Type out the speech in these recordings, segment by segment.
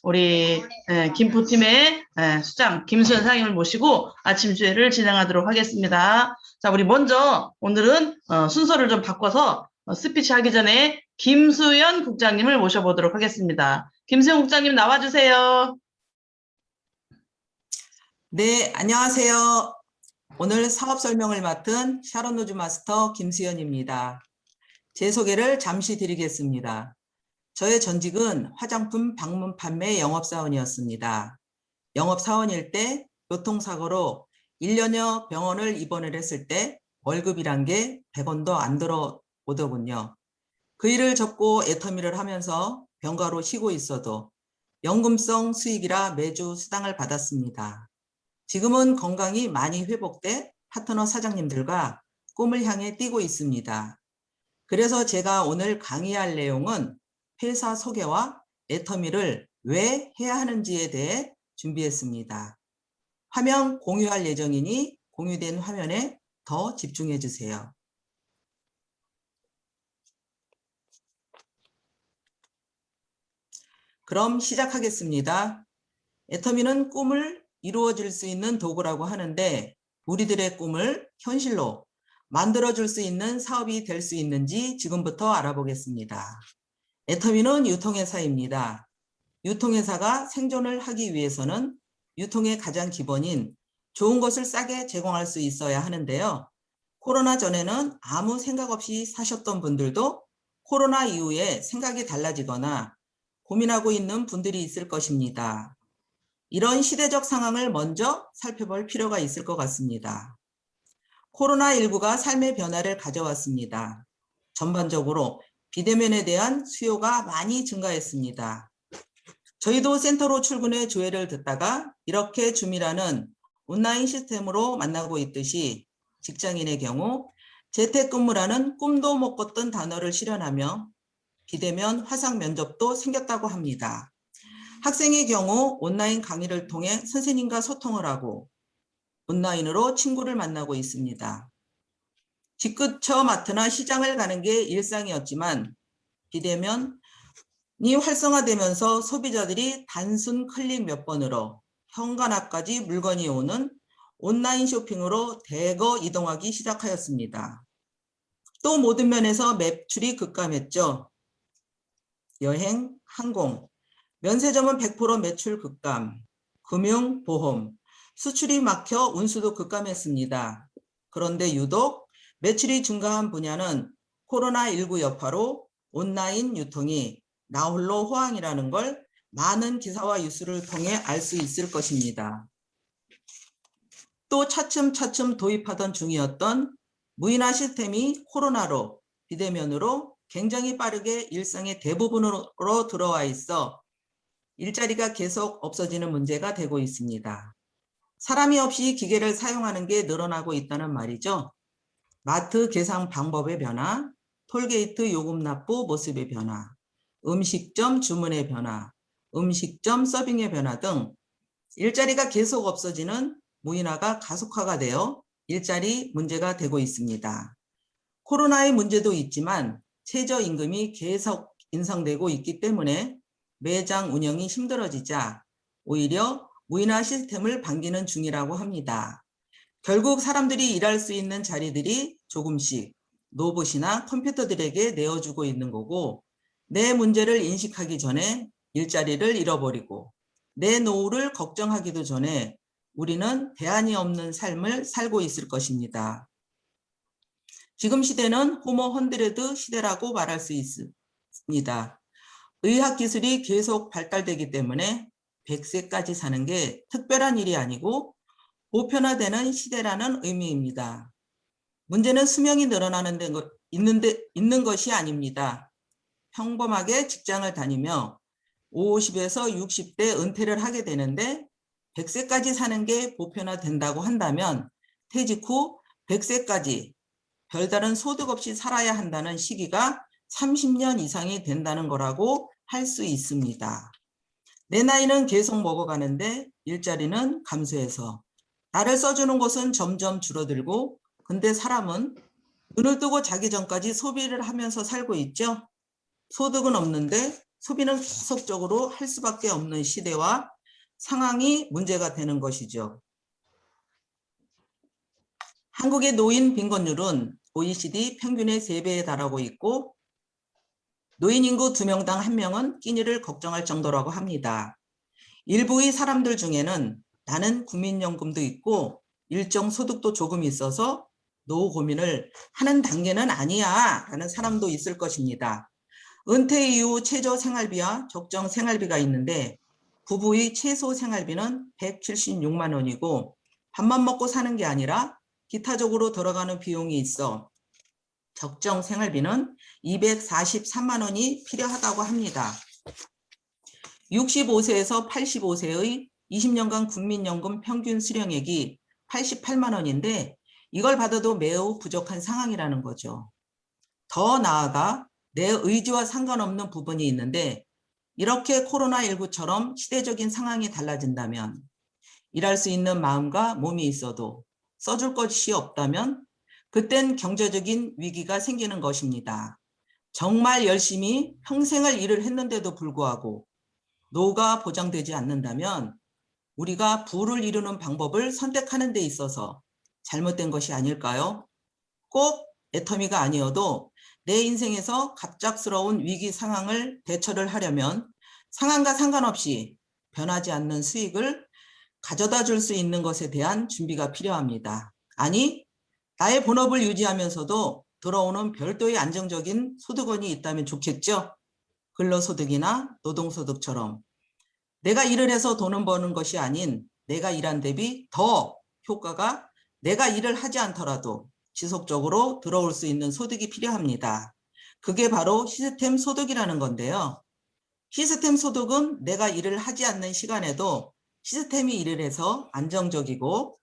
우리 김포팀의 수장 김수현 사장님을 모시고 아침 주회를 진행하도록 하겠습니다. 자, 우리 먼저 오늘은 순서를 좀 바꿔서 스피치 하기 전에 김수현 국장님을 모셔보도록 하겠습니다. 김수현 국장님 나와주세요. 네, 안녕하세요. 오늘 사업 설명을 맡은 샤론 노즈 마스터 김수현입니다. 제 소개를 잠시 드리겠습니다. 저의 전직은 화장품 방문 판매 영업사원이었습니다. 영업사원일 때 교통사고로 1년여 병원을 입원을 했을 때 월급이란 게 100원도 안 들어오더군요. 그 일을 접고 애터미를 하면서 병가로 쉬고 있어도 연금성 수익이라 매주 수당을 받았습니다. 지금은 건강이 많이 회복돼 파트너 사장님들과 꿈을 향해 뛰고 있습니다. 그래서 제가 오늘 강의할 내용은 회사 소개와 애터미를 왜 해야 하는지에 대해 준비했습니다. 화면 공유할 예정이니 공유된 화면에 더 집중해 주세요. 그럼 시작하겠습니다. 애터미는 꿈을 이루어질 수 있는 도구라고 하는데 우리들의 꿈을 현실로 만들어줄 수 있는 사업이 될 수 있는지 지금부터 알아보겠습니다. 애터미는 유통회사입니다. 유통회사가 생존을 하기 위해서는 유통의 가장 기본인 좋은 것을 싸게 제공할 수 있어야 하는데요. 코로나 전에는 아무 생각 없이 사셨던 분들도 코로나 이후에 생각이 달라지거나 고민하고 있는 분들이 있을 것입니다. 이런 시대적 상황을 먼저 살펴볼 필요가 있을 것 같습니다. 코로나19가 삶의 변화를 가져왔습니다. 전반적으로 비대면에 대한 수요가 많이 증가했습니다. 저희도 센터로 출근해 조회를 듣다가 이렇게 줌이라는 온라인 시스템으로 만나고 있듯이 직장인의 경우 재택근무라는 꿈도 못 꿨던 단어를 실현하며 비대면 화상 면접도 생겼다고 합니다. 학생의 경우 온라인 강의를 통해 선생님과 소통을 하고 온라인으로 친구를 만나고 있습니다. 직구처 마트나 시장을 가는 게 일상이었지만 비대면이 활성화되면서 소비자들이 단순 클릭 몇 번으로 현관 앞까지 물건이 오는 온라인 쇼핑으로 대거 이동하기 시작하였습니다. 또 모든 면에서 매출이 급감했죠. 여행, 항공, 면세점은 100% 매출 급감, 금융, 보험, 수출이 막혀 운수도 급감했습니다. 그런데 유독 매출이 증가한 분야는 코로나19 여파로 온라인 유통이 나홀로 호황이라는 걸 많은 기사와 뉴스를 통해 알 수 있을 것입니다. 또 차츰차츰 도입하던 중이었던 무인화 시스템이 코로나로 비대면으로 굉장히 빠르게 일상의 대부분으로 들어와 있어 일자리가 계속 없어지는 문제가 되고 있습니다. 사람이 없이 기계를 사용하는 게 늘어나고 있다는 말이죠. 마트 계산 방법의 변화, 톨게이트 요금 납부 모습의 변화, 음식점 주문의 변화, 음식점 서빙의 변화 등 일자리가 계속 없어지는 무인화가 가속화가 되어 일자리 문제가 되고 있습니다. 코로나의 문제도 있지만 최저임금이 계속 인상되고 있기 때문에 매장 운영이 힘들어지자 오히려 무인화 시스템을 반기는 중이라고 합니다. 결국 사람들이 일할 수 있는 자리들이 조금씩 로봇이나 컴퓨터들에게 내어주고 있는 거고 내 문제를 인식하기 전에 일자리를 잃어버리고 내 노후를 걱정하기도 전에 우리는 대안이 없는 삶을 살고 있을 것입니다. 지금 시대는 호모 헌드레드 시대라고 말할 수 있습니다. 의학기술이 계속 발달되기 때문에 100세까지 사는 게 특별한 일이 아니고 보편화되는 시대라는 의미입니다. 문제는 수명이 늘어나는 데 있는 것이 아닙니다. 평범하게 직장을 다니며 50에서 60대 은퇴를 하게 되는데 100세까지 사는 게 보편화된다고 한다면 퇴직 후 100세까지 별다른 소득 없이 살아야 한다는 시기가 30년 이상이 된다는 거라고 할 수 있습니다. 내 나이는 계속 먹어가는데 일자리는 감소해서 나를 써주는 곳은 점점 줄어들고 근데 사람은 눈을 뜨고 자기 전까지 소비를 하면서 살고 있죠. 소득은 없는데 소비는 계속적으로 할 수밖에 없는 시대와 상황이 문제가 되는 것이죠. 한국의 노인 빈곤율은 OECD 평균의 3배에 달하고 있고 노인 인구 2명당 1명은 끼니를 걱정할 정도라고 합니다. 일부의 사람들 중에는 나는 국민연금도 있고 일정 소득도 조금 있어서 노후 고민을 하는 단계는 아니야 라는 사람도 있을 것입니다. 은퇴 이후 최저 생활비와 적정 생활비가 있는데 부부의 최소 생활비는 176만 원이고 밥만 먹고 사는 게 아니라 기타적으로 들어가는 비용이 있어 적정 생활비는 243만 원이 필요하다고 합니다. 65세에서 85세의 20년간 국민연금 평균 수령액이 88만 원인데 이걸 받아도 매우 부족한 상황이라는 거죠. 더 나아가 내 의지와 상관없는 부분이 있는데 이렇게 코로나19처럼 시대적인 상황이 달라진다면 일할 수 있는 마음과 몸이 있어도 써줄 것이 없다면 그땐 경제적인 위기가 생기는 것입니다. 정말 열심히 평생을 일을 했는데도 불구하고 노후가 보장되지 않는다면 우리가 부를 이루는 방법을 선택하는 데 있어서 잘못된 것이 아닐까요? 꼭 애터미가 아니어도 내 인생에서 갑작스러운 위기 상황을 대처를 하려면 상황과 상관없이 변하지 않는 수익을 가져다 줄 수 있는 것에 대한 준비가 필요합니다. 아니, 나의 본업을 유지하면서도 들어오는 별도의 안정적인 소득원이 있다면 좋겠죠? 근로소득이나 노동소득처럼 내가 일을 해서 돈을 버는 것이 아닌 내가 일한 대비 더 효과가 내가 일을 하지 않더라도 지속적으로 들어올 수 있는 소득이 필요합니다. 그게 바로 시스템 소득이라는 건데요. 시스템 소득은 내가 일을 하지 않는 시간에도 시스템이 일을 해서 안정적이고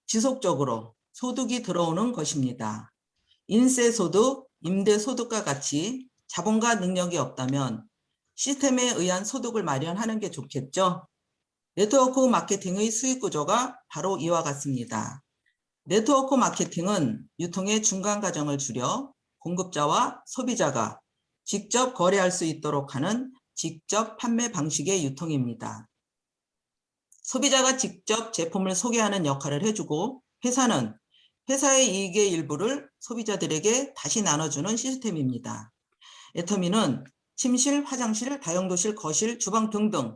지속적으로 소득이 들어오는 것입니다. 인세소득, 임대소득과 같이 자본과 능력이 없다면 시스템에 의한 소득을 마련하는 게 좋겠죠. 네트워크 마케팅의 수익 구조가 바로 이와 같습니다. 네트워크 마케팅은 유통의 중간 과정을 줄여 공급자와 소비자가 직접 거래할 수 있도록 하는 직접 판매 방식의 유통입니다. 소비자가 직접 제품을 소개하는 역할을 해주고 회사는 회사의 이익의 일부를 소비자들에게 다시 나눠주는 시스템입니다. 애터미는 침실, 화장실, 다용도실, 거실, 주방 등등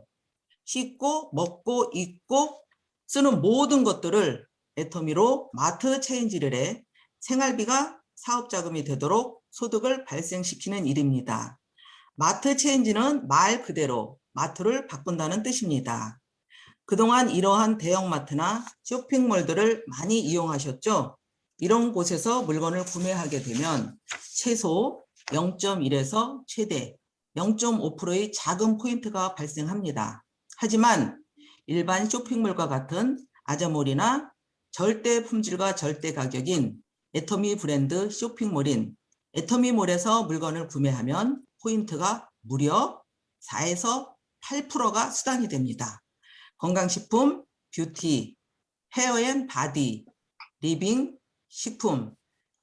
씻고, 먹고, 입고 쓰는 모든 것들을 애터미로 마트 체인지를 해 생활비가 사업자금이 되도록 소득을 발생시키는 일입니다. 마트 체인지는 말 그대로 마트를 바꾼다는 뜻입니다. 그동안 이러한 대형마트나 쇼핑몰들을 많이 이용하셨죠? 이런 곳에서 물건을 구매하게 되면 최소 0.1에서 최대 0.5%의 작은 포인트가 발생합니다. 하지만 일반 쇼핑몰과 같은 아자몰이나 절대 품질과 절대 가격인 애터미 브랜드 쇼핑몰인 애터미몰에서 물건을 구매하면 포인트가 무려 4에서 8%가 수당이 됩니다. 건강식품, 뷰티, 헤어앤바디, 리빙, 식품,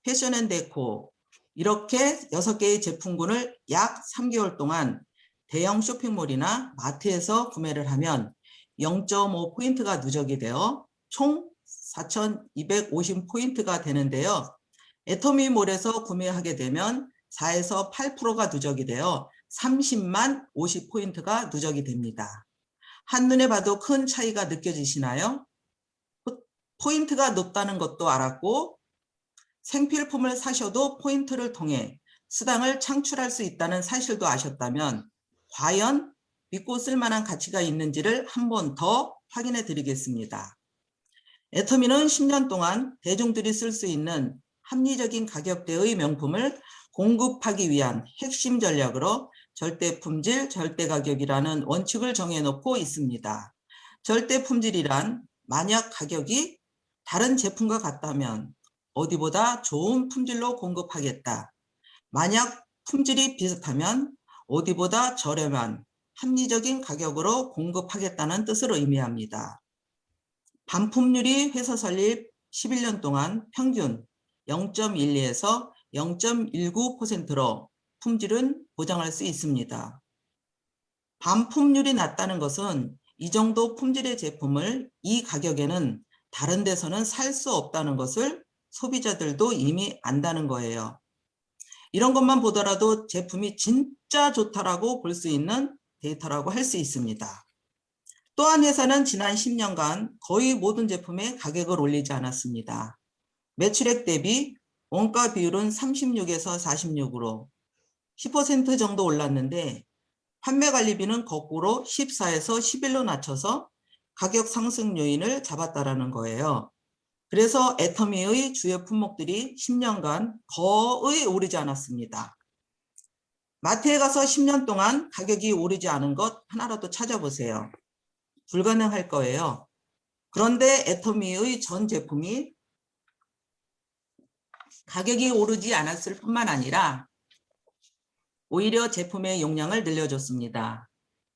패션앤데코 이렇게 6개의 제품군을 약 3개월 동안 대형 쇼핑몰이나 마트에서 구매를 하면 0.5포인트가 누적이 되어 총 4,250포인트가 되는데요. 애터미몰에서 구매하게 되면 4에서 8%가 누적이 되어 30만 50포인트가 누적이 됩니다. 한눈에 봐도 큰 차이가 느껴지시나요? 포인트가 높다는 것도 알았고 생필품을 사셔도 포인트를 통해 수당을 창출할 수 있다는 사실도 아셨다면 과연 믿고 쓸만한 가치가 있는지를 한 번 더 확인해 드리겠습니다. 애터미는 10년 동안 대중들이 쓸 수 있는 합리적인 가격대의 명품을 공급하기 위한 핵심 전략으로 절대 품질, 절대 가격이라는 원칙을 정해놓고 있습니다. 절대 품질이란 만약 가격이 다른 제품과 같다면 어디보다 좋은 품질로 공급하겠다. 만약 품질이 비슷하면 어디보다 저렴한 합리적인 가격으로 공급하겠다는 뜻을 의미합니다. 반품률이 회사 설립 11년 동안 평균 0.12에서 0.19%로 품질은 보장할 수 있습니다. 반품률이 낮다는 것은 이 정도 품질의 제품을 이 가격에는 다른 데서는 살 수 없다는 것을 소비자들도 이미 안다는 거예요. 이런 것만 보더라도 제품이 진짜 좋다라고 볼 수 있는 데이터라고 할 수 있습니다. 또한 회사는 지난 10년간 거의 모든 제품의 가격을 올리지 않았습니다. 매출액 대비 원가 비율은 36에서 46으로 10% 정도 올랐는데 판매 관리비는 거꾸로 14에서 11로 낮춰서 가격 상승 요인을 잡았다라는 거예요. 그래서 애터미의 주요 품목들이 10년간 거의 오르지 않았습니다. 마트에 가서 10년 동안 가격이 오르지 않은 것 하나라도 찾아보세요. 불가능할 거예요. 그런데 애터미의 전 제품이 가격이 오르지 않았을 뿐만 아니라 오히려 제품의 용량을 늘려줬습니다.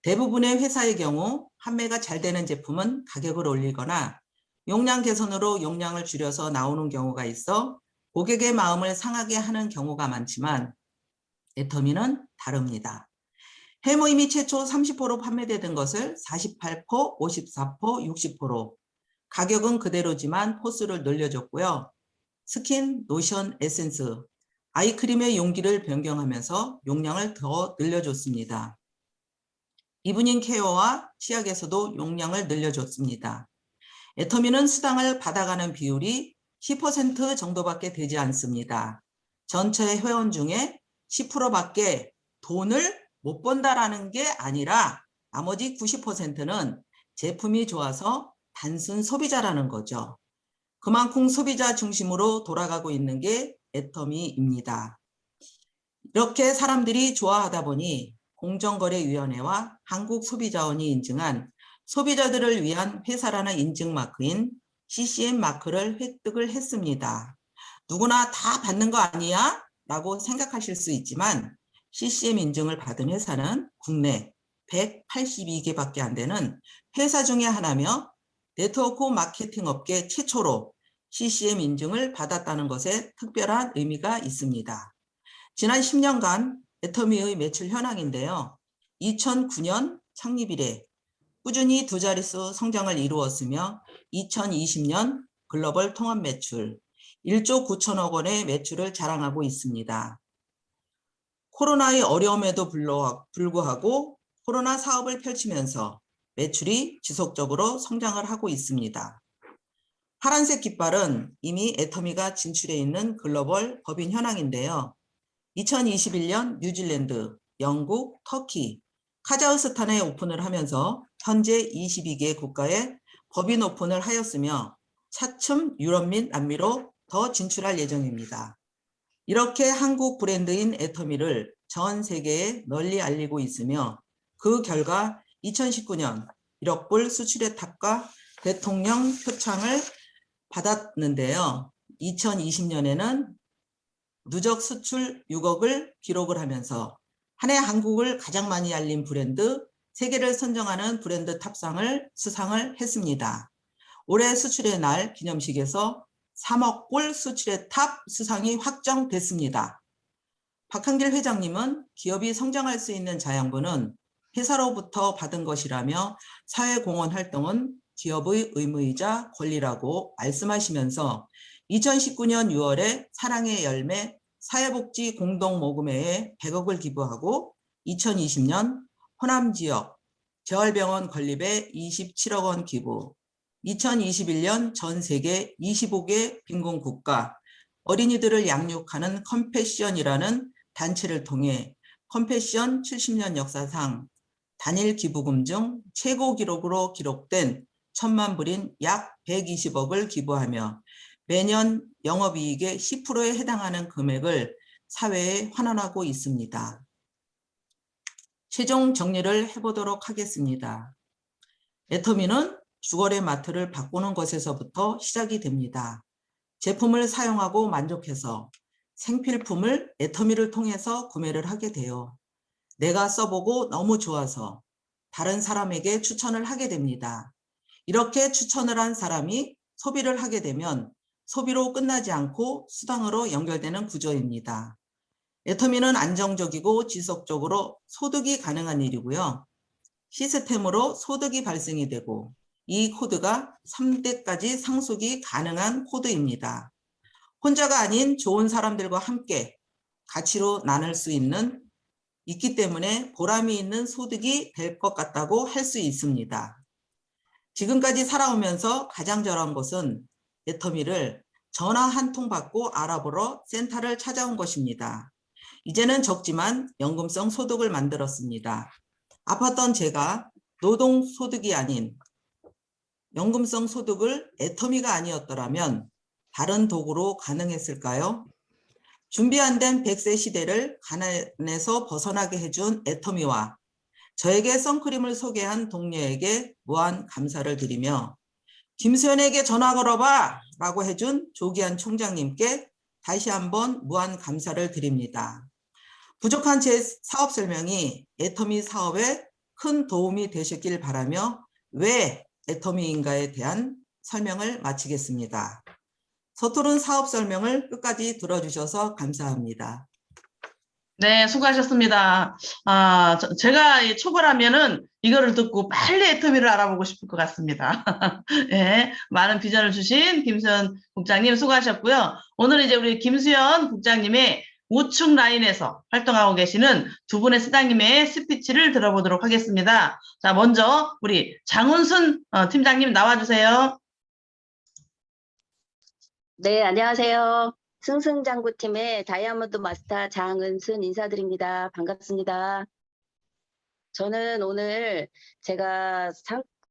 대부분의 회사의 경우 판매가 잘 되는 제품은 가격을 올리거나 용량 개선으로 용량을 줄여서 나오는 경우가 있어 고객의 마음을 상하게 하는 경우가 많지만 애터미는 다릅니다. 해모임이 최초 30% 판매되던 것을 48%, 54%, 60%, 가격은 그대로지만 포스를 늘려줬고요. 스킨, 로션, 에센스, 아이크림의 용기를 변경하면서 용량을 더 늘려줬습니다. 이브닝 케어와 치약에서도 용량을 늘려줬습니다. 애터미는 수당을 받아가는 비율이 10% 정도밖에 되지 않습니다. 전체 회원 중에 10%밖에 돈을 못 번다라는 게 아니라 나머지 90%는 제품이 좋아서 단순 소비자라는 거죠. 그만큼 소비자 중심으로 돌아가고 있는 게 애터미입니다. 이렇게 사람들이 좋아하다 보니 공정거래위원회와 한국소비자원이 인증한 소비자들을 위한 회사라는 인증 마크인 CCM 마크를 획득을 했습니다. 누구나 다 받는 거 아니야? 라고 생각하실 수 있지만 CCM 인증을 받은 회사는 국내 182개밖에 안 되는 회사 중에 하나며 네트워크 마케팅 업계 최초로 CCM 인증을 받았다는 것에 특별한 의미가 있습니다. 지난 10년간 애터미의 매출 현황인데요. 2009년 창립 이래 꾸준히 두 자릿수 성장을 이루었으며 2020년 글로벌 통합 매출 1조 9천억 원의 매출을 자랑하고 있습니다. 코로나의 어려움에도 불구하고 코로나 사업을 펼치면서 매출이 지속적으로 성장을 하고 있습니다. 파란색 깃발은 이미 애터미가 진출해 있는 글로벌 법인 현황인데요. 2021년 뉴질랜드, 영국, 터키, 카자흐스탄에 오픈을 하면서 현재 22개 국가에 법인 오픈을 하였으며 차츰 유럽 및 남미로 더 진출할 예정입니다. 이렇게 한국 브랜드인 애터미를 전 세계에 널리 알리고 있으며 그 결과 2019년 1억 불 수출의 탑과 대통령 표창을 받았는데요. 2020년에는 누적 수출 6억을 기록을 하면서 한 해 한국을 가장 많이 알린 브랜드, 세계를 선정하는 브랜드 탑상을 수상을 했습니다. 올해 수출의 날 기념식에서 3억 불 수출의 탑 수상이 확정됐습니다. 박한길 회장님은 기업이 성장할 수 있는 자양분은 회사로부터 받은 것이라며 사회공헌 활동은 기업의 의무이자 권리라고 말씀하시면서 2019년 6월에 사랑의 열매 사회복지 공동모금회에 100억을 기부하고 2020년 호남 지역 재활병원 건립에 27억 원 기부, 2021년 전 세계 25개 빈곤 국가 어린이들을 양육하는 컴패션이라는 단체를 통해 컴패션 70년 역사상 단일 기부금 중 최고 기록으로 기록된 1,000만 불인 약 120억을 기부하며 매년 영업이익의 10%에 해당하는 금액을 사회에 환원하고 있습니다. 최종 정리를 해보도록 하겠습니다. 애터미는 주거래 마트를 바꾸는 것에서부터 시작이 됩니다. 제품을 사용하고 만족해서 생필품을 애터미를 통해서 구매를 하게 돼요. 내가 써보고 너무 좋아서 다른 사람에게 추천을 하게 됩니다. 이렇게 추천을 한 사람이 소비를 하게 되면 소비로 끝나지 않고 수당으로 연결되는 구조입니다. 애터미는 안정적이고 지속적으로 소득이 가능한 일이고요. 시스템으로 소득이 발생이 되고 이 코드가 3대까지 상속이 가능한 코드입니다. 혼자가 아닌 좋은 사람들과 함께 가치로 나눌 수 있기 때문에 보람이 있는 소득이 될 것 같다고 할 수 있습니다. 지금까지 살아오면서 가장 저런 것은 애터미를 전화 한 통 받고 알아보러 센터를 찾아온 것입니다. 이제는 적지만 연금성 소득을 만들었습니다. 아팠던 제가 노동소득이 아닌 연금성 소득을 애터미가 아니었더라면 다른 도구로 가능했을까요? 준비 안 된 100세 시대를 가난에서 벗어나게 해준 애터미와 저에게 선크림을 소개한 동료에게 무한 감사를 드리며 김수현에게 전화 걸어봐 라고 해준 조기한 총장님께 다시 한번 무한 감사를 드립니다. 부족한 제 사업 설명이 애터미 사업에 큰 도움이 되셨길 바라며 왜 애터미인가에 대한 설명을 마치겠습니다. 서투른 사업 설명을 끝까지 들어주셔서 감사합니다. 네, 수고하셨습니다. 제가 초보라면은 이거를 듣고 빨리 애터미를 알아보고 싶을 것 같습니다. 예, 많은 비전을 주신 김수현 국장님 수고하셨고요. 오늘 이제 우리 김수현 국장님의 우측 라인에서 활동하고 계시는 두 분의 사장님의 스피치를 들어보도록 하겠습니다. 자, 먼저 우리 장훈순 팀장님 나와주세요. 네, 안녕하세요. 승승장구팀의 다이아몬드 마스터 장은순 인사드립니다. 반갑습니다. 저는 오늘 제가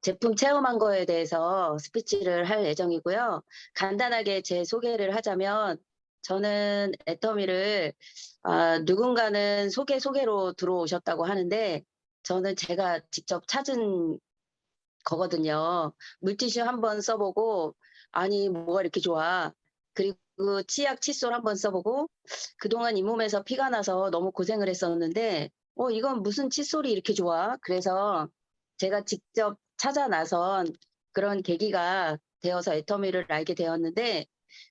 제품 체험한 거에 대해서 스피치를 할 예정이고요. 간단하게 제 소개를 하자면 저는 애터미를 누군가는 소개로 들어오셨다고 하는데 저는 제가 직접 찾은 거거든요. 물티슈 한번 써보고 아니 뭐가 이렇게 좋아. 그리고 치약 칫솔 한번 써보고 그동안 잇몸에서 피가 나서 너무 고생을 했었는데 이건 무슨 칫솔이 이렇게 좋아. 그래서 제가 직접 찾아 나선 그런 계기가 되어서 애터미를 알게 되었는데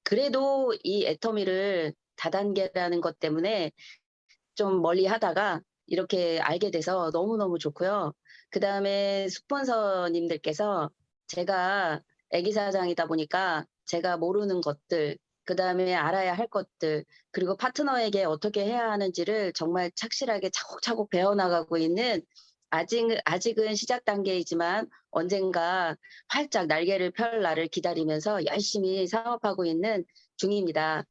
그래도 이 애터미를 다단계라는 것 때문에 좀 멀리 하다가 이렇게 알게 돼서 너무너무 좋고요. 그 다음에 스폰서님들께서 제가 애기사장이다 보니까 제가 모르는 것들, 그 다음에 알아야 할 것들, 그리고 파트너에게 어떻게 해야 하는지를 정말 착실하게 차곡차곡 배워나가고 있는 아직은 시작 단계이지만 언젠가 활짝 날개를 펼 날을 기다리면서 열심히 사업하고 있는 중입니다.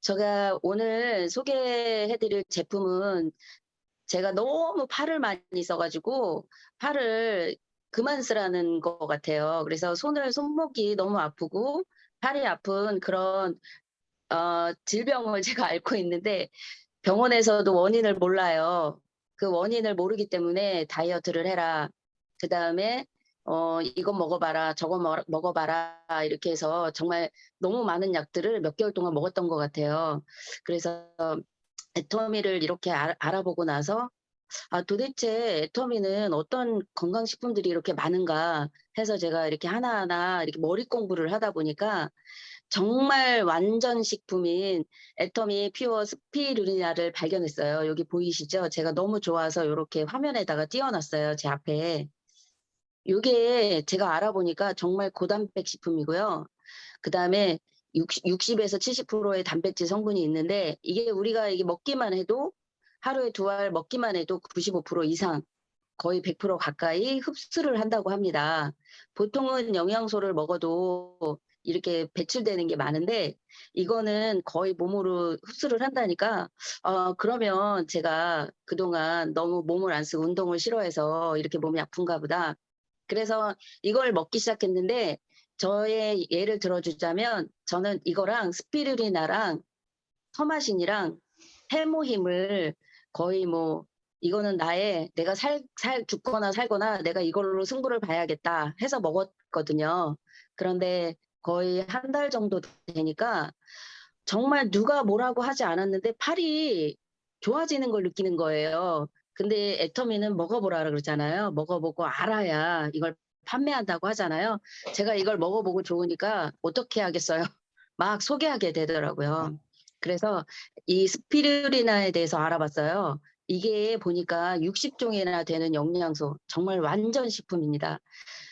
제가 오늘 소개해드릴 제품은 제가 너무 팔을 많이 써가지고 팔을 그만 쓰라는 것 같아요. 그래서 손목이 너무 아프고 팔이 아픈 그런 질병을 제가 앓고 있는데 병원에서도 원인을 몰라요. 그 원인을 모르기 때문에 다이어트를 해라. 그 다음에 이거 먹어봐라, 저거 먹어봐라 이렇게 해서 정말 너무 많은 약들을 몇 개월 동안 먹었던 것 같아요. 그래서 애터미를 이렇게 알아보고 나서 도대체 애터미는 어떤 건강식품들이 이렇게 많은가 해서 제가 이렇게 하나하나 이렇게 머리 공부를 하다 보니까 정말 완전 식품인 애터미 퓨어 스피루리나를 발견했어요. 여기 보이시죠? 제가 너무 좋아서 이렇게 화면에다가 띄워놨어요. 제 앞에. 이게 제가 알아보니까 정말 고단백 식품이고요. 그 다음에 60에서 70%의 단백질 성분이 있는데 우리가 먹기만 해도 하루에 2알 먹기만 해도 95% 이상 거의 100% 가까이 흡수를 한다고 합니다. 보통은 영양소를 먹어도 이렇게 배출되는 게 많은데 이거는 거의 몸으로 흡수를 한다니까 그러면 제가 그동안 너무 몸을 안 쓰고 운동을 싫어해서 이렇게 몸이 아픈가 보다. 그래서 이걸 먹기 시작했는데 저의 예를 들어주자면 저는 이거랑 스피루리나랑 서마신이랑 해모힘을 거의 이거는 내가 죽거나 살거나 내가 이걸로 승부를 봐야겠다 해서 먹었거든요. 그런데 거의 한 달 정도 되니까 정말 누가 뭐라고 하지 않았는데 팔이 좋아지는 걸 느끼는 거예요. 근데 애터미는 먹어보라 그러잖아요. 먹어보고 알아야 이걸 판매한다고 하잖아요. 제가 이걸 먹어보고 좋으니까 어떻게 하겠어요. 막 소개하게 되더라고요. 그래서 이 스피루리나에 대해서 알아봤어요. 이게 보니까 60종이나 되는 영양소, 정말 완전 식품입니다.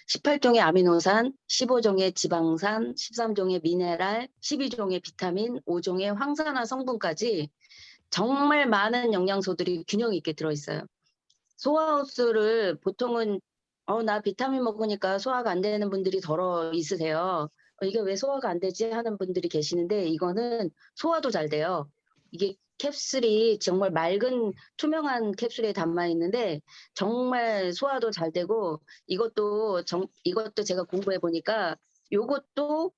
18종의 아미노산, 15종의 지방산, 13종의 미네랄, 12종의 비타민, 5종의 황산화 성분까지 정말 많은 영양소들이 균형 있게 들어있어요. 소화호수를 보통은 나 비타민 먹으니까 소화가 안 되는 분들이 덜어 있으세요. 이게 왜 소화가 안 되지 하는 분들이 계시는데 이거는 소화도 잘 돼요. 이게 캡슐이 정말 맑은 투명한 캡슐에 담아 있는데 정말 소화도 잘 되고 이것도 제가 공부해 보니까 요것도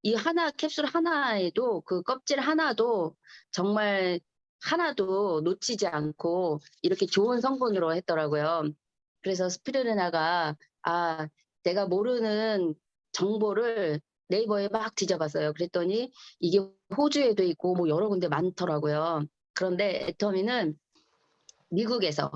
이 하나 캡슐 하나에도 그 껍질 하나도 정말 하나도 놓치지 않고 이렇게 좋은 성분으로 했더라고요. 그래서 스피루리나가 내가 모르는 정보를 네이버에 막 뒤져봤어요. 그랬더니 이게 호주에도 있고 뭐 여러 군데 많더라고요. 그런데 애터미는 미국에서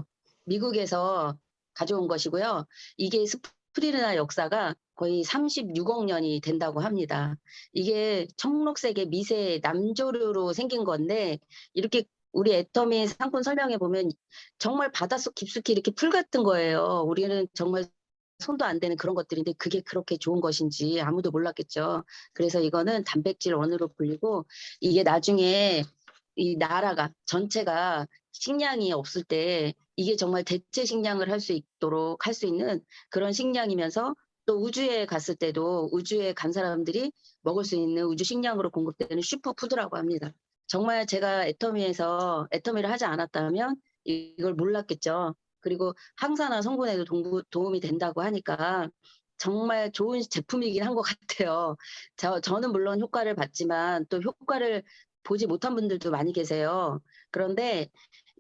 가져온 것이고요. 이게 스피루리나 역사가 거의 36억 년이 된다고 합니다. 이게 청록색의 미세 남조류로 생긴 건데 이렇게 우리 애터미 상품 설명에 보면 정말 바닷속 깊숙이 이렇게 풀 같은 거예요. 우리는 정말 손도 안 대는 그런 것들인데 그게 그렇게 좋은 것인지 아무도 몰랐겠죠. 그래서 이거는 단백질 원으로 불리고 이게 나중에 이 나라가 전체가 식량이 없을 때 이게 정말 대체 식량을 할 수 있도록 할 수 있는 그런 식량이면서 또 우주에 갔을 때도 우주에 간 사람들이 먹을 수 있는 우주 식량으로 공급되는 슈퍼푸드라고 합니다. 정말 제가 애터미를 하지 않았다면 이걸 몰랐겠죠. 그리고 항산화 성분에도 도움이 된다고 하니까 정말 좋은 제품이긴 한 것 같아요. 저는 물론 효과를 봤지만 또 효과를 보지 못한 분들도 많이 계세요. 그런데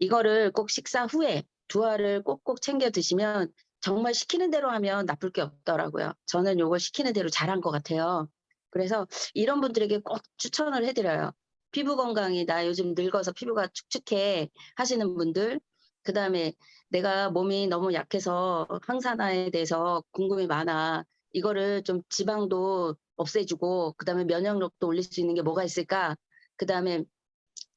이거를 꼭 식사 후에 두 알을 꼭꼭 챙겨 드시면 정말 시키는 대로 하면 나쁠 게 없더라고요. 저는 요걸 시키는 대로 잘한 것 같아요. 그래서 이런 분들에게 꼭 추천을 해드려요. 피부 건강이 나 요즘 늙어서 피부가 축축해 하시는 분들, 그다음에 내가 몸이 너무 약해서 항산화에 대해서 궁금이 많아. 이거를 좀 지방도 없애주고 그다음에 면역력도 올릴 수 있는 게 뭐가 있을까? 그다음에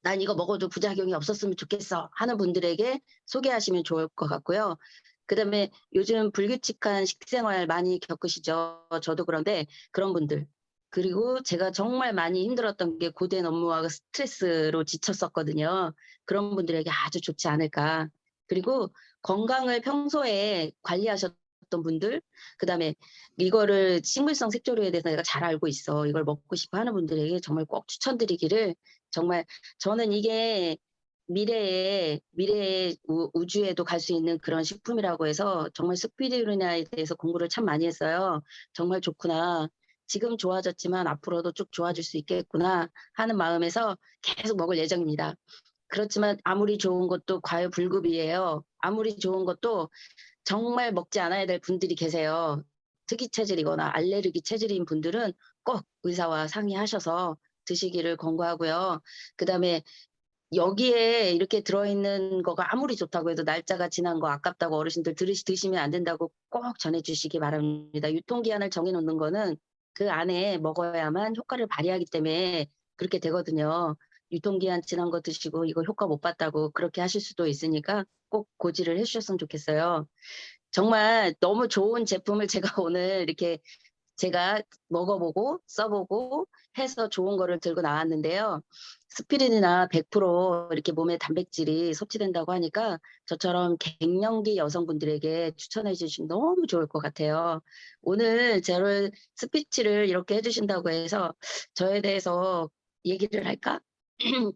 난 이거 먹어도 부작용이 없었으면 좋겠어 하는 분들에게 소개하시면 좋을 것 같고요. 그다음에 요즘 불규칙한 식생활 많이 겪으시죠. 저도 그런데 그런 분들. 그리고 제가 정말 많이 힘들었던 게 고된 업무와 스트레스로 지쳤었거든요. 그런 분들에게 아주 좋지 않을까. 그리고 건강을 평소에 관리하셨던 분들, 그다음에 이거를 식물성 색조류에 대해서 내가 잘 알고 있어. 이걸 먹고 싶어 하는 분들에게 정말 꼭 추천드리기를 정말 저는 이게 미래에 우주에도 갈 수 있는 그런 식품이라고 해서 정말 스피루리나에 대해서 공부를 참 많이 했어요. 정말 좋구나. 지금 좋아졌지만 앞으로도 쭉 좋아질 수 있겠구나 하는 마음에서 계속 먹을 예정입니다. 그렇지만 아무리 좋은 것도 과유불급이에요. 아무리 좋은 것도 정말 먹지 않아야 될 분들이 계세요. 특이 체질이거나 알레르기 체질인 분들은 꼭 의사와 상의하셔서 드시기를 권고하고요. 그다음에 여기에 이렇게 들어있는 거가 아무리 좋다고 해도 날짜가 지난 거 아깝다고 어르신들 드시면 안 된다고 꼭 전해주시기 바랍니다. 유통기한을 정해놓는 거는 그 안에 먹어야만 효과를 발휘하기 때문에 그렇게 되거든요. 유통기한 지난 거 드시고 이거 효과 못 봤다고 그렇게 하실 수도 있으니까 꼭 고지를 해주셨으면 좋겠어요. 정말 너무 좋은 제품을 제가 오늘 이렇게 제가 먹어보고 써보고 해서 좋은 거를 들고 나왔는데요. 스피린이나 100% 이렇게 몸에 단백질이 섭취된다고 하니까 저처럼 갱년기 여성분들에게 추천해 주시면 너무 좋을 것 같아요. 오늘 저를 스피치를 이렇게 해주신다고 해서 저에 대해서 얘기를 할까?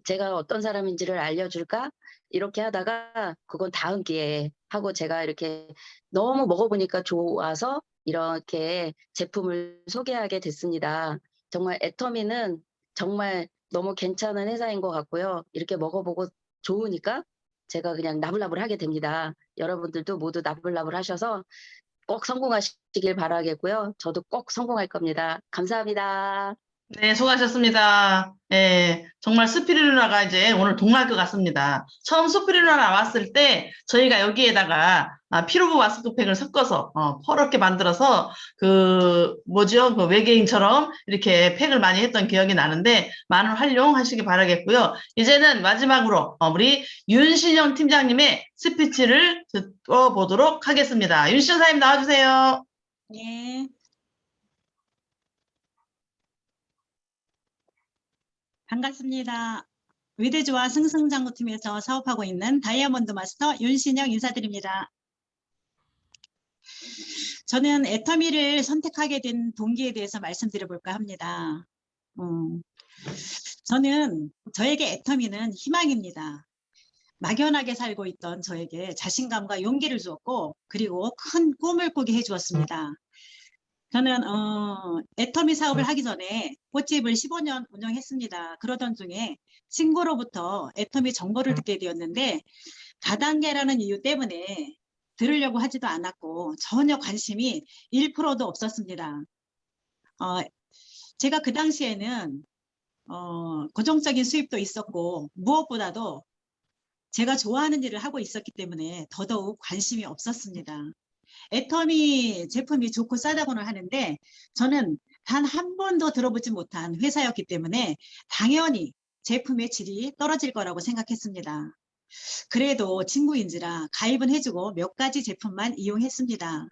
제가 어떤 사람인지를 알려줄까? 이렇게 하다가 그건 다음 기회에 하고 제가 이렇게 너무 먹어보니까 좋아서 이렇게 제품을 소개하게 됐습니다. 정말 애터미는 정말 너무 괜찮은 회사인 것 같고요. 이렇게 먹어보고 좋으니까 제가 그냥 나불나불 하게 됩니다. 여러분들도 모두 나불나불 하셔서 꼭 성공하시길 바라겠고요. 저도 꼭 성공할 겁니다. 감사합니다. 네, 수고하셨습니다. 예, 정말 스피루리나가 이제 오늘 동날 것 같습니다. 처음 스피루리나 나왔을 때 저희가 여기에다가 피로브 마스크팩을 섞어서 퍼렇게 만들어서 그 뭐죠? 그 외계인처럼 이렇게 팩을 많이 했던 기억이 나는데 많은 활용하시기 바라겠고요. 이제는 마지막으로 우리 윤신영 팀장님의 스피치를 듣어보도록 하겠습니다. 윤신영 사장님 나와주세요. 예. 반갑습니다. 위대조화 승승장구팀에서 사업하고 있는 다이아몬드 마스터 윤신영 인사드립니다. 저는 애터미를 선택하게 된 동기에 대해서 말씀드려볼까 합니다. 저는 저에게 애터미는 희망입니다. 막연하게 살고 있던 저에게 자신감과 용기를 주었고 그리고 큰 꿈을 꾸게 해주었습니다. 저는 애터미 사업을 하기 전에 꽃집을 15년 운영했습니다. 그러던 중에 친구로부터 애터미 정보를 듣게 되었는데 다단계라는 이유 때문에 들으려고 하지도 않았고 전혀 관심이 1%도 없었습니다. 제가 그 당시에는 고정적인 수입도 있었고 무엇보다도 제가 좋아하는 일을 하고 있었기 때문에 더더욱 관심이 없었습니다. 애터미 제품이 좋고 싸다고는 하는데 저는 단 한 번도 들어보지 못한 회사였기 때문에 당연히 제품의 질이 떨어질 거라고 생각했습니다. 그래도 친구인지라 가입은 해주고 몇 가지 제품만 이용했습니다.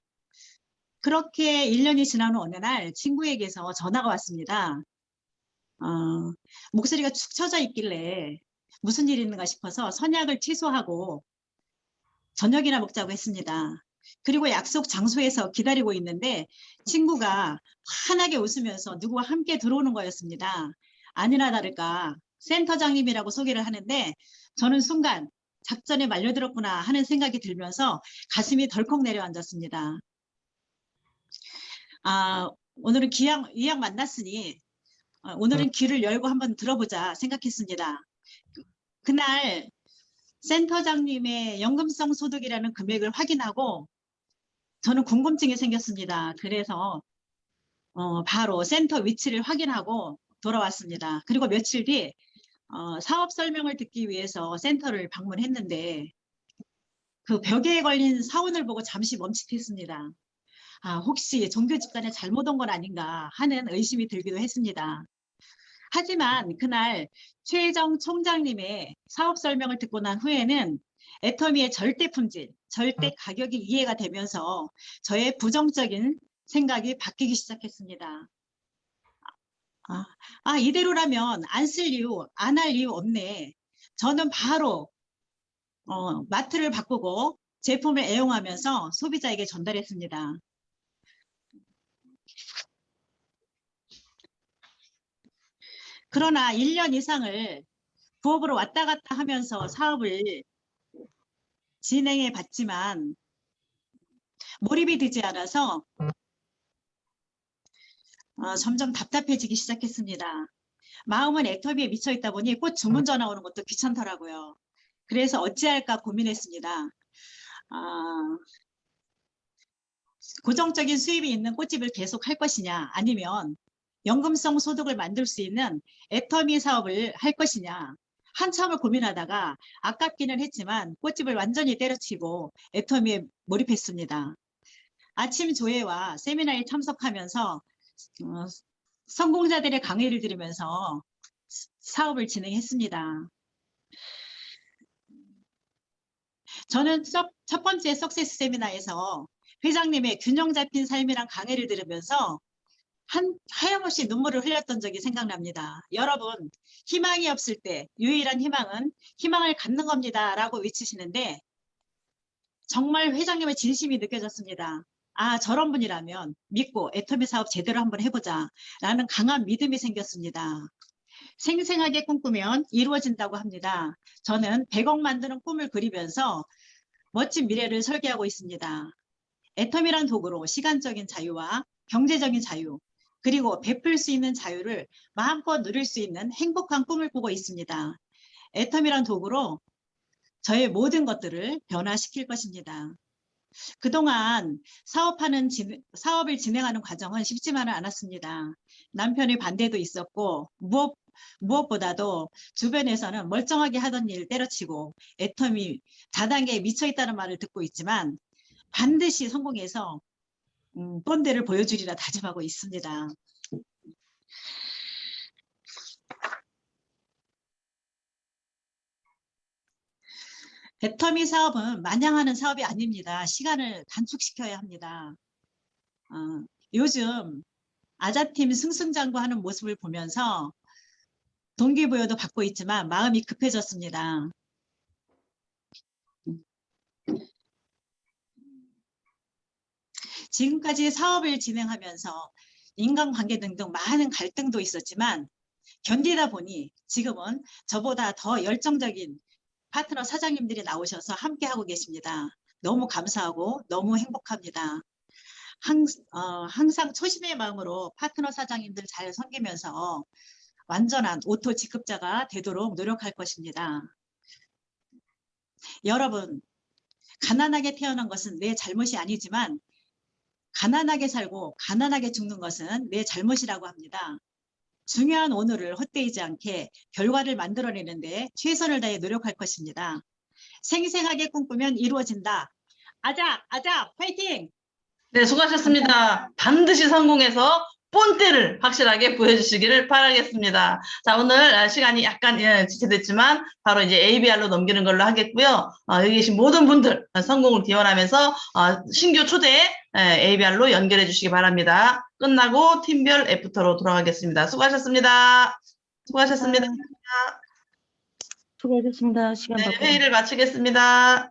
그렇게 1년이 지난 후 어느 날 친구에게서 전화가 왔습니다. 목소리가 축 처져 있길래 무슨 일이 있는가 싶어서 선약을 취소하고 저녁이나 먹자고 했습니다. 그리고 약속 장소에서 기다리고 있는데 친구가 환하게 웃으면서 누구와 함께 들어오는 거였습니다. 아니나 다를까 센터장님이라고 소개를 하는데 저는 순간 작전에 말려들었구나 하는 생각이 들면서 가슴이 덜컥 내려앉았습니다. 오늘은 이왕 만났으니 오늘은 귀를 열고 한번 들어보자 생각했습니다. 그날 센터장님의 연금성 소득이라는 금액을 확인하고 저는 궁금증이 생겼습니다. 그래서 바로 센터 위치를 확인하고 돌아왔습니다. 그리고 며칠 뒤 사업 설명을 듣기 위해서 센터를 방문했는데 그 벽에 걸린 사원을 보고 잠시 멈칫했습니다. 혹시 종교 집단에 잘못 온 건 아닌가 하는 의심이 들기도 했습니다. 하지만 그날 최정 총장님의 사업 설명을 듣고 난 후에는 애터미의 절대 품질, 절대 가격이 이해가 되면서 저의 부정적인 생각이 바뀌기 시작했습니다. 이대로라면 안 쓸 이유, 안 할 이유 없네. 저는 바로 마트를 바꾸고 제품을 애용하면서 소비자에게 전달했습니다. 그러나 1년 이상을 부업으로 왔다 갔다 하면서 사업을 진행해 봤지만 몰입이 되지 않아서 점점 답답해지기 시작했습니다. 마음은 애터미에 미쳐 있다 보니 꽃 주문 전화 오는 것도 귀찮더라고요. 그래서 어찌할까 고민했습니다. 고정적인 수입이 있는 꽃집을 계속 할 것이냐 아니면 연금성 소득을 만들 수 있는 애터미 사업을 할 것이냐 한참을 고민하다가 아깝기는 했지만 꽃집을 완전히 때려치고 애터미에 몰입했습니다. 아침 조회와 세미나에 참석하면서 성공자들의 강의를 들으면서 사업을 진행했습니다. 저는 첫 번째 석세스 세미나에서 회장님의 균형 잡힌 삶이란 강의를 들으면서 하염없이 눈물을 흘렸던 적이 생각납니다. 여러분, 희망이 없을 때 유일한 희망은 희망을 갖는 겁니다 라고 외치시는데 정말 회장님의 진심이 느껴졌습니다. 저런 분이라면 믿고 애터미 사업 제대로 한번 해보자 라는 강한 믿음이 생겼습니다. 생생하게 꿈꾸면 이루어진다고 합니다. 저는 100억 만드는 꿈을 그리면서 멋진 미래를 설계하고 있습니다. 애터미란 도구로 시간적인 자유와 경제적인 자유, 그리고 베풀 수 있는 자유를 마음껏 누릴 수 있는 행복한 꿈을 꾸고 있습니다. 애터미란 도구로 저의 모든 것들을 변화시킬 것입니다. 그동안 사업을 진행하는 과정은 쉽지만은 않았습니다. 남편의 반대도 있었고 무엇보다도 주변에서는 멀쩡하게 하던 일 때려치고 애텀이 다단계에 미쳐 있다는 말을 듣고 있지만 반드시 성공해서 본대를 보여주리라 다짐하고 있습니다. 애터미 사업은 마냥 하는 사업이 아닙니다. 시간을 단축시켜야 합니다. 요즘 아자팀 승승장구하는 모습을 보면서 동기부여도 받고 있지만 마음이 급해졌습니다. 지금까지 사업을 진행하면서 인간관계 등등 많은 갈등도 있었지만 견디다 보니 지금은 저보다 더 열정적인 파트너 사장님들이 나오셔서 함께하고 계십니다. 너무 감사하고 너무 행복합니다. 항상 초심의 마음으로 파트너 사장님들 잘 섬기면서 완전한 오토 직급자가 되도록 노력할 것입니다. 여러분, 가난하게 태어난 것은 내 잘못이 아니지만 가난하게 살고 가난하게 죽는 것은 내 잘못이라고 합니다. 중요한 오늘을 헛되이지 않게 결과를 만들어내는데 최선을 다해 노력할 것입니다. 생생하게 꿈꾸면 이루어진다. 아자, 파이팅! 네, 수고하셨습니다. 반드시 성공해서 본때를 확실하게 보여주시기를 바라겠습니다. 자, 오늘 시간이 약간 지체됐지만 바로 이제 ABR로 넘기는 걸로 하겠고요. 여기 계신 모든 분들 성공을 기원하면서 신규 초대 ABR로 연결해 주시기 바랍니다. 끝나고 팀별 애프터로 돌아가겠습니다. 수고하셨습니다. 수고하셨습니다. 수고하셨습니다. 시간 네, 바꿔. 회의를 마치겠습니다.